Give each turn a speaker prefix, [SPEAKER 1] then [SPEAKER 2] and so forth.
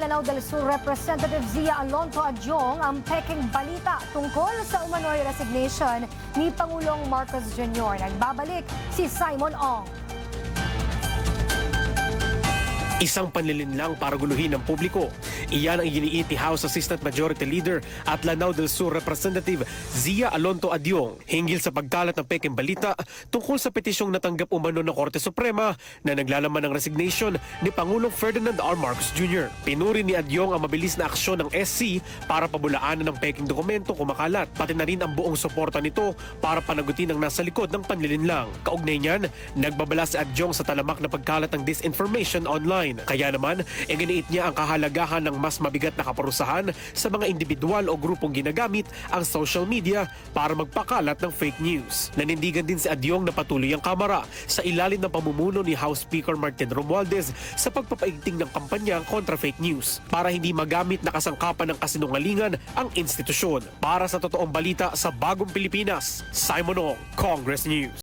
[SPEAKER 1] Lanao del Sur Representative Zia Alonto Adyong ang peking balita tungkol sa umano'y resignation ni Pangulong Marcos Jr. Nagbabalik si Simon Ong.
[SPEAKER 2] Isang panlilinlang para guluhin ng publiko. Iyan ang iginiit ni House Assistant Majority Leader at Lanao del Sur Representative Zia Alonto Adyong hinggil sa pagkalat ng peking balita tungkol sa petisyong natanggap umano ng Korte Suprema na naglalaman ng resignation ni Pangulong Ferdinand R. Marcos Jr. Pinuri ni Adyong ang mabilis na aksyon ng SC para pabulaanan ng peking dokumento kumakalat, pati na rin ang buong suporta nito para panagutin ang nasa likod ng panlilinlang. Kaugnay niyan, nagbabala si Adyong sa talamak na pagkalat ng disinformation online. Kaya naman, iginiit niya ang kahalagahan ng mas mabigat na kaparusahan sa mga individual o grupong ginagamit ang social media para magpakalat ng fake news. Nanindigan din si Adyong na patuloy ang Kamara sa ilalim ng pamumuno ni House Speaker Martin Romualdez sa pagpapaigting ng kampanya kontra fake news para hindi magamit na kasangkapan ng kasinungalingan ang institusyon. Para sa totoong balita sa Bagong Pilipinas, Simon Ong, Congress News.